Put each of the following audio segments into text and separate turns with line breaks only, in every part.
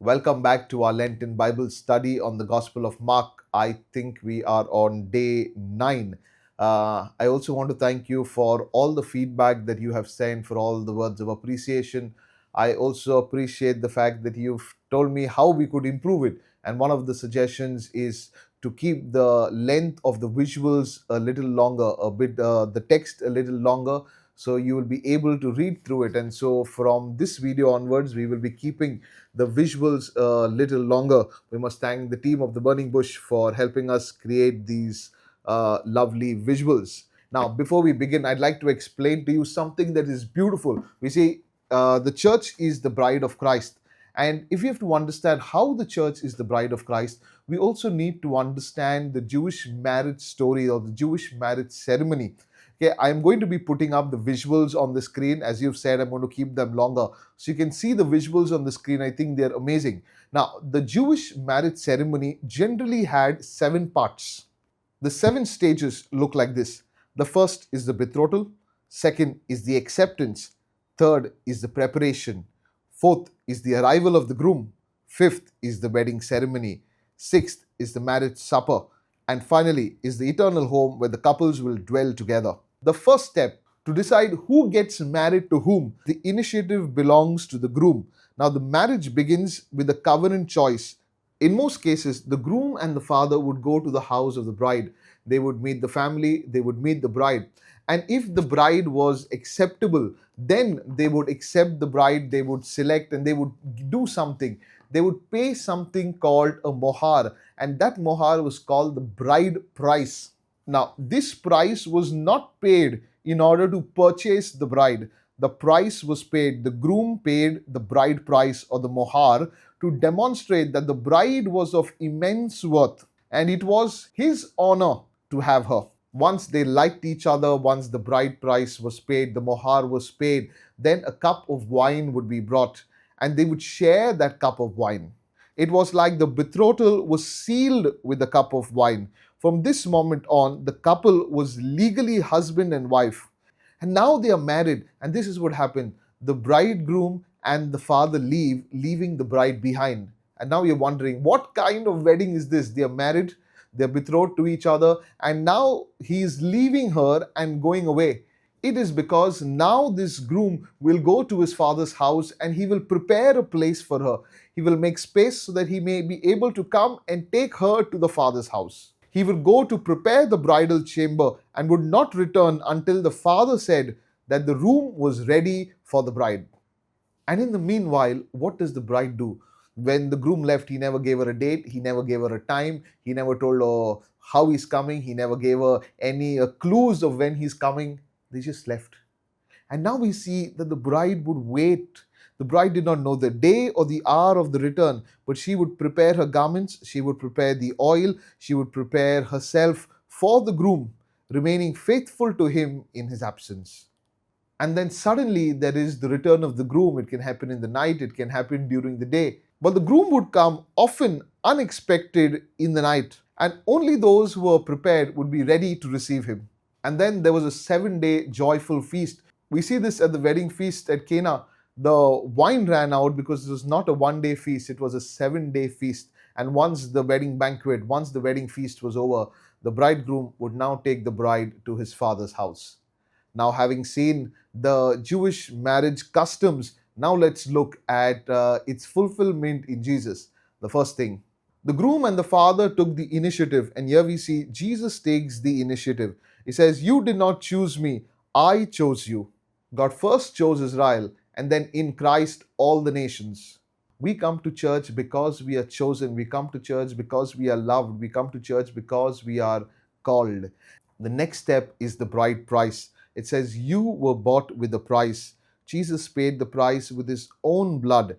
Welcome back to our Lenten Bible study on the Gospel of Mark. I think we are on day 9. I also want to thank you for all the feedback that you have sent, for all the words of appreciation. I also appreciate the fact that you've told me how we could improve it. And one of the suggestions is to keep the length of the visuals a little longer, the text a little longer, so you will be able to read through it. And so from this video onwards, we will be keeping the visuals a little longer. We must thank the team of the Burning Bush for helping us create these lovely visuals. Now, before we begin, I'd like to explain to you something that is beautiful. We see the church is the bride of Christ. And if you have to understand how the church is the bride of Christ, we also need to understand the Jewish marriage story or the Jewish marriage ceremony. Okay, I'm going to be putting up the visuals on the screen. As you've said, I'm going to keep them longer. So you can see the visuals on the screen. I think they're amazing. Now, the Jewish marriage ceremony generally had 7 parts. The 7 stages look like this. The first is the betrothal. Second is the acceptance. Third is the preparation. Fourth is the arrival of the groom. Fifth is the wedding ceremony. Sixth is the marriage supper. And finally is the eternal home where the couples will dwell together. The first step to decide who gets married to whom, the initiative belongs to the groom. Now, the marriage begins with a covenant choice. In most cases, the groom and the father would go to the house of the bride. They would meet the family, they would meet the bride. And if the bride was acceptable, then they would accept the bride, they would select and they would do something. They would pay something called a mohar, and that mohar was called the bride price. Now, this price was not paid in order to purchase the bride. The price was paid, the groom paid the bride price or the mohar to demonstrate that the bride was of immense worth and it was his honor to have her. Once they liked each other, once the bride price was paid, the mohar was paid, then a cup of wine would be brought and they would share that cup of wine. It was like the betrothal was sealed with the cup of wine. From this moment on, the couple was legally husband and wife. And now they are married, and this is what happened. The bridegroom and the father leave, leaving the bride behind. And now you're wondering, what kind of wedding is this? They are married, they're betrothed to each other, and now he is leaving her and going away. It is because now this groom will go to his father's house and he will prepare a place for her. He will make space so that he may be able to come and take her to the father's house. He would go to prepare the bridal chamber and would not return until the father said that the room was ready for the bride. And in the meanwhile, what does the bride do? When the groom left, he never gave her a date, he never gave her a time, he never told her how he's coming, he never gave her any clues of when he's coming. They just left. And now we see that the bride would wait. The bride did not know the day or the hour of the return, but she would prepare her garments, she would prepare the oil, she would prepare herself for the groom, remaining faithful to him in his absence. And then suddenly there is the return of the groom. It can happen in the night, it can happen during the day. But the groom would come often unexpected in the night, and only those who were prepared would be ready to receive him. And then there was a 7-day joyful feast. We see this at the wedding feast at Cana. The wine ran out because it was not a 1-day feast, it was a 7-day feast. And once the wedding banquet, once the wedding feast was over, the bridegroom would now take the bride to his father's house. Now, having seen the Jewish marriage customs, now let's look at its fulfillment in Jesus. The first thing, the groom and the father took the initiative, and here we see Jesus takes the initiative. He says, "You did not choose me, I chose you." God first chose Israel, and then in Christ, all the nations. We come to church because we are chosen. We come to church because we are loved. We come to church because we are called. The next step is the bride price. It says, "You were bought with a price." Jesus paid the price with his own blood.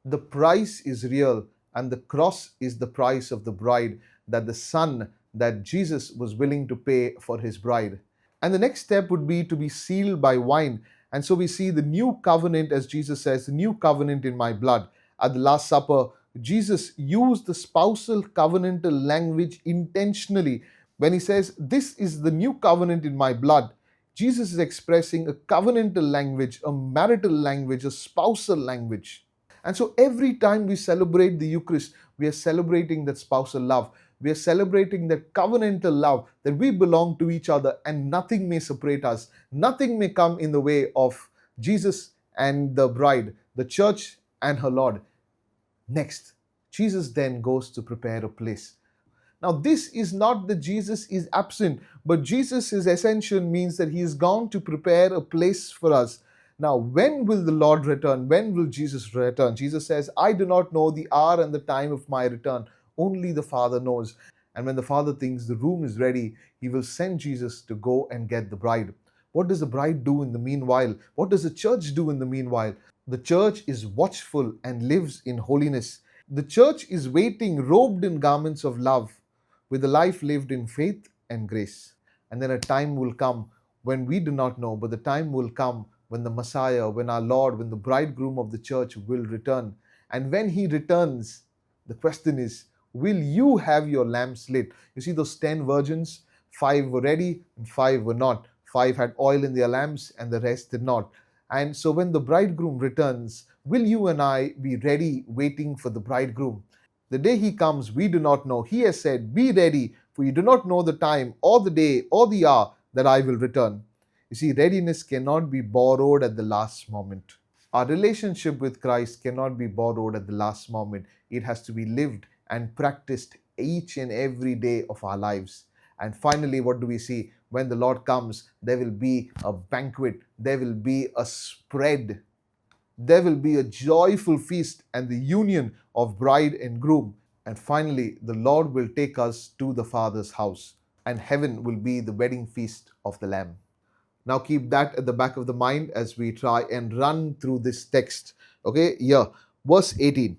The price is real, and the cross is the price of the bride, that the Son, that Jesus was willing to pay for his bride. And the next step would be to be sealed by wine. And so we see the new covenant, as Jesus says, the new covenant in my blood. At the Last Supper, Jesus used the spousal covenantal language intentionally. When he says, "This is the new covenant in my blood," Jesus is expressing a covenantal language, a marital language, a spousal language. And so every time we celebrate the Eucharist, we are celebrating that spousal love. We are celebrating that covenantal love, that we belong to each other and nothing may separate us. Nothing may come in the way of Jesus and the bride, the church and her Lord. Next, Jesus then goes to prepare a place. Now, this is not that Jesus is absent, but Jesus' ascension means that he is gone to prepare a place for us. Now, when will the Lord return? When will Jesus return? Jesus says, I do not know the hour and the time of my return. Only the Father knows. And when the Father thinks the room is ready, he will send Jesus to go and get the bride. What does the bride do in the meanwhile? What does the church do in the meanwhile? The church is watchful and lives in holiness. The church is waiting, robed in garments of love, with a life lived in faith and grace. And then a time will come when we do not know, but the time will come when the Messiah, when our Lord, when the bridegroom of the church will return. And when he returns, the question is, will you have your lamps lit? You see, those 10 virgins, 5 were ready and 5 were not. 5 had oil in their lamps and the rest did not. And so when the bridegroom returns, will you and I be ready waiting for the bridegroom? The day he comes, we do not know. He has said, be ready, for you do not know the time or the day or the hour that I will return. You see, readiness cannot be borrowed at the last moment. Our relationship with Christ cannot be borrowed at the last moment. It has to be lived and practiced each and every day of our lives. And finally, what do we see? When the Lord comes, there will be a banquet, there will be a spread, there will be a joyful feast and the union of bride and groom. And finally, the Lord will take us to the Father's house, and heaven will be the wedding feast of the Lamb. Now, keep that at the back of the mind as we try and run through this text. Okay, yeah, verse 18.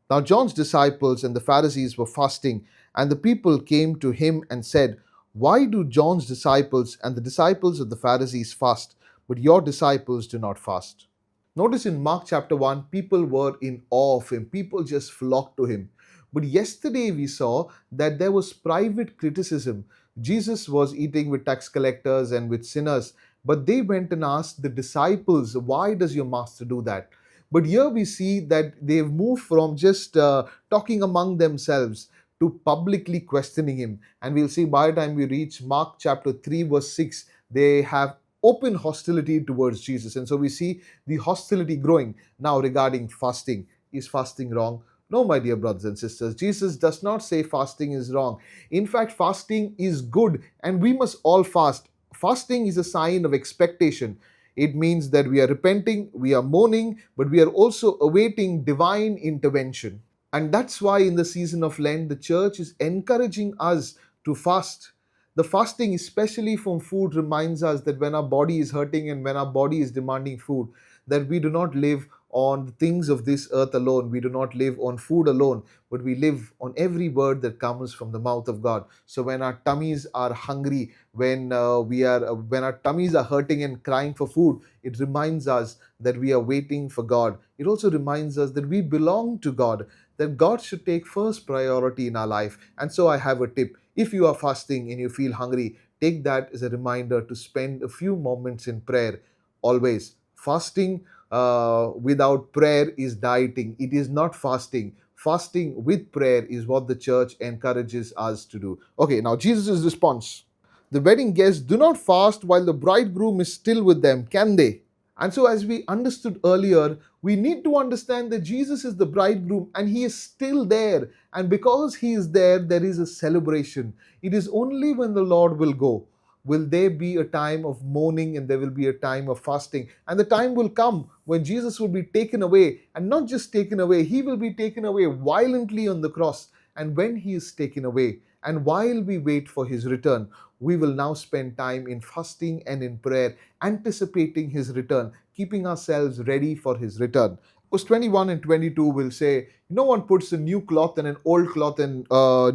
Now, John's disciples and the Pharisees were fasting, and the people came to him and said, why do John's disciples and the disciples of the Pharisees fast, but your disciples do not fast? Notice in Mark chapter 1, people were in awe of him. People just flocked to him. But yesterday we saw that there was private criticism. Jesus was eating with tax collectors and with sinners, but they went and asked the disciples, why does your master do that? But here we see that they've moved from just talking among themselves to publicly questioning him. And we'll see by the time we reach Mark chapter 3, verse 6, they have open hostility towards Jesus. And so we see the hostility growing. Now, regarding fasting, is fasting wrong? No, my dear brothers and sisters, Jesus does not say fasting is wrong. In fact, fasting is good and we must all fast. Fasting is a sign of expectation. It means that we are repenting, we are mourning, but we are also awaiting divine intervention. And that's why in the season of Lent, the church is encouraging us to fast. The fasting, especially from food, reminds us that when our body is hurting and when our body is demanding food, that we do not live on the things of this earth alone. We do not live on food alone, but we live on every word that comes from the mouth of God. So when our tummies are hungry, when our tummies are hurting and crying for food, it reminds us that we are waiting for God. It also reminds us that we belong to God, that God should take first priority in our life. And so I have a tip. If you are fasting and you feel hungry, take that as a reminder to spend a few moments in prayer. Always. Fasting without prayer is dieting. It is not fasting. Fasting with prayer is what the church encourages us to do. Okay, now Jesus' response. The wedding guests do not fast while the bridegroom is still with them, can they? And so, as we understood earlier, we need to understand that Jesus is the bridegroom and he is still there. And because he is there, there is a celebration. It is only when the Lord will go will there be a time of mourning and there will be a time of fasting. And the time will come when Jesus will be taken away, and not just taken away, he will be taken away violently on the cross. And when he is taken away, and while we wait for his return, we will now spend time in fasting and in prayer, anticipating his return, keeping ourselves ready for his return. Verse 21 and 22 will say, no one puts a new cloth and an old cloth and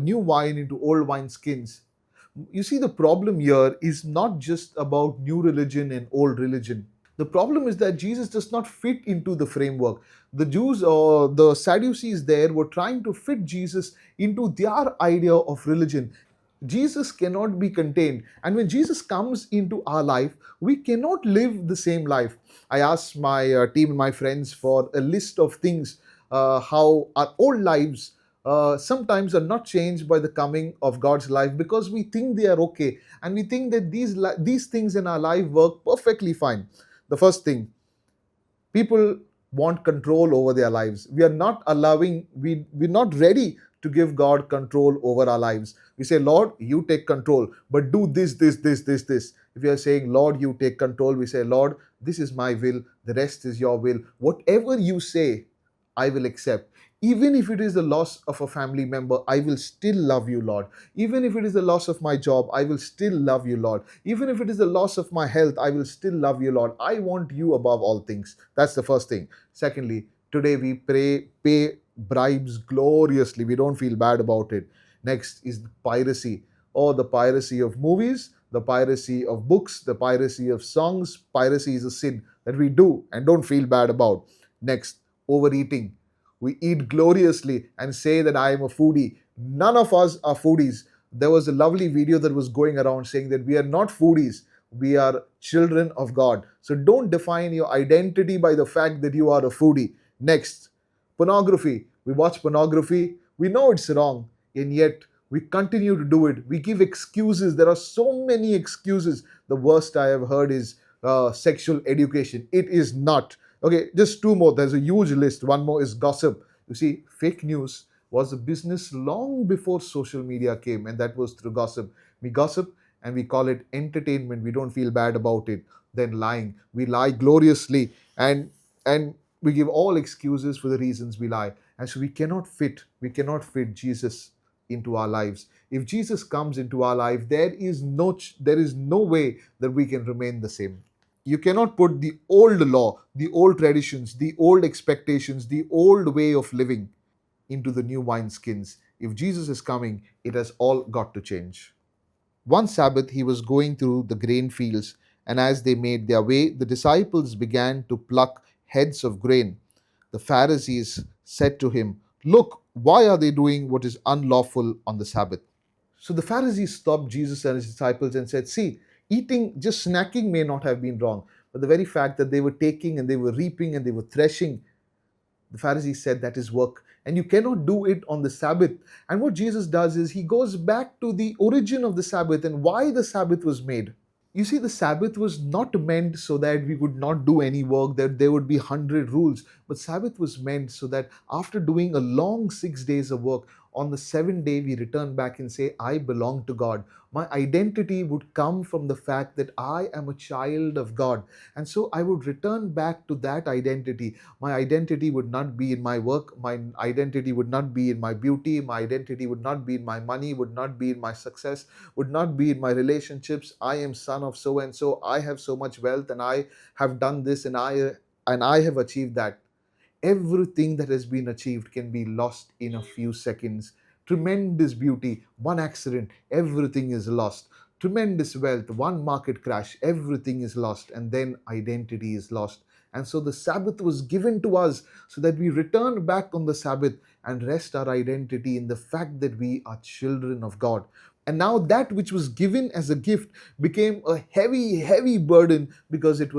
new wine into old wineskins. You see, the problem here is not just about new religion and old religion. The problem is that Jesus does not fit into the framework. The Jews or the Sadducees there were trying to fit Jesus into their idea of religion. Jesus cannot be contained. And when Jesus comes into our life, we cannot live the same life. I asked my team and my friends for a list of things how our old lives sometimes are not changed by the coming of God's life, because we think they are okay, and we think that these things in our life work perfectly fine. The first thing, people want control over their lives. We are not allowing, we're not ready to give God control over our lives. We say, Lord, you take control, but do this. If we are saying, Lord, you take control, we say, Lord, this is my will, the rest is your will. Whatever you say, I will accept. Even if it is the loss of a family member, I will still love you, Lord. Even if it is the loss of my job, I will still love you, Lord. Even if it is the loss of my health, I will still love you, Lord. I want you above all things. That's the first thing. Secondly, today we pay bribes gloriously. We don't feel bad about it. Next is piracy, or the piracy of movies, the piracy of books, the piracy of songs. Piracy is a sin that we do and don't feel bad about. Next, overeating. We eat gloriously and say that I am a foodie. None of us are foodies. There was a lovely video that was going around saying that we are not foodies. We are children of God. So don't define your identity by the fact that you are a foodie. Next, pornography. We watch pornography. We know it's wrong, and yet we continue to do it. We give excuses. There are so many excuses. The worst I have heard is sexual education. It is not. Okay, just two more. There's a huge list. One more is gossip. You see, fake news was a business long before social media came, and that was through gossip. We gossip and we call it entertainment. We don't feel bad about it. Then lying. We lie gloriously, and we give all excuses for the reasons we lie. And so we cannot fit Jesus into our lives. If Jesus comes into our life, there is no way that we can remain the same. You cannot put the old law, the old traditions, the old expectations, the old way of living into the new wineskins. If Jesus is coming, it has all got to change. One Sabbath, he was going through the grain fields, and as they made their way, the disciples began to pluck heads of grain. The Pharisees said to him, Look, why are they doing what is unlawful on the Sabbath? So the Pharisees stopped Jesus and his disciples and said, See, eating, just snacking may not have been wrong, but the very fact that they were taking and they were reaping and they were threshing, the Pharisees said that is work. And you cannot do it on the Sabbath. And what Jesus does is he goes back to the origin of the Sabbath and why the Sabbath was made. You see, the Sabbath was not meant so that we would not do any work, that there would be 100 rules. But Sabbath was meant so that after doing a long 6 days of work, on the seventh day we return back and say, I belong to God. My identity would come from the fact that I am a child of God. And so I would return back to that identity. My identity would not be in my work. My identity would not be in my beauty. My identity would not be in my money, would not be in my success, would not be in my relationships. I am son of so and so. I have so much wealth and I have done this and I have achieved that. Everything that has been achieved can be lost in a few seconds. Tremendous beauty, one accident, everything is lost. Tremendous wealth, one market crash, everything is lost, and then identity is lost. And so the Sabbath was given to us so that we return back on the Sabbath and rest our identity in the fact that we are children of God. And now that which was given as a gift became a heavy burden, because it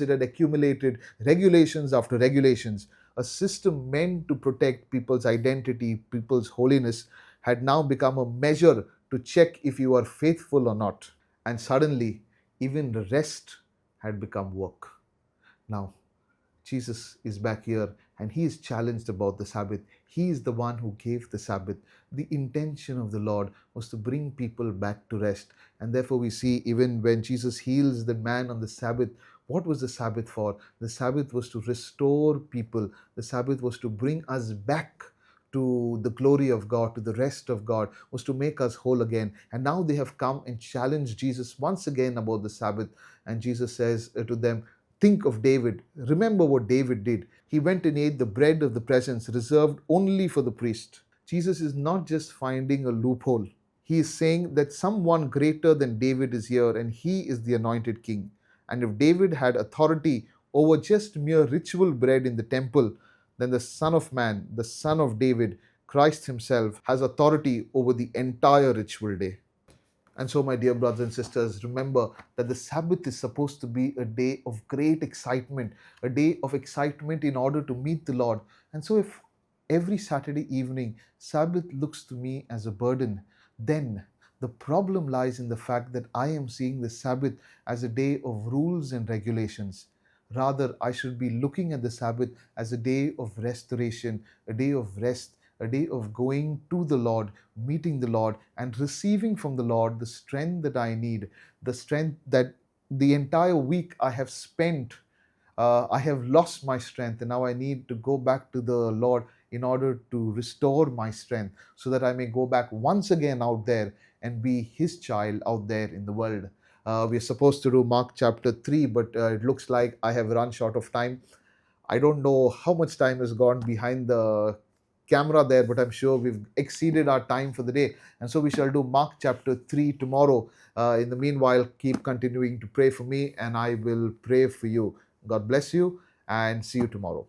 had accumulated regulations after regulations. A system meant to protect people's identity, people's holiness, had now become a measure to check if you are faithful or not. And suddenly, even the rest had become work. Now, Jesus is back here and he is challenged about the Sabbath. He is the one who gave the Sabbath. The intention of the Lord was to bring people back to rest. And therefore, we see even when Jesus heals the man on the Sabbath, what was the Sabbath for? The Sabbath was to restore people, the Sabbath was to bring us back to the glory of God, to the rest of God, was to make us whole again. And now they have come and challenged Jesus once again about the Sabbath. And Jesus says to them, Think of David. Remember what David did. He went and ate the bread of the presence reserved only for the priest. Jesus is not just finding a loophole. He is saying that someone greater than David is here and he is the anointed king. And if David had authority over just mere ritual bread in the temple, then the Son of Man, the Son of David, Christ Himself, has authority over the entire ritual day. And so, my dear brothers and sisters, remember that the Sabbath is supposed to be a day of great excitement, a day of excitement in order to meet the Lord. And so, if every Saturday evening Sabbath looks to me as a burden, then the problem lies in the fact that I am seeing the Sabbath as a day of rules and regulations. Rather, I should be looking at the Sabbath as a day of restoration, a day of rest, a day of going to the Lord, meeting the Lord, and receiving from the Lord the strength that I need, the strength that the entire week I have spent. I have lost my strength, and now I need to go back to the Lord in order to restore my strength so that I may go back once again out there and be His child out there in the world. We're supposed to do Mark chapter 3, but it looks like I have run short of time. I don't know how much time has gone behind the camera there, but I'm sure we've exceeded our time for the day. And so we shall do Mark chapter 3 tomorrow. In the meanwhile, keep continuing to pray for me, and I will pray for you. God bless you, and see you tomorrow.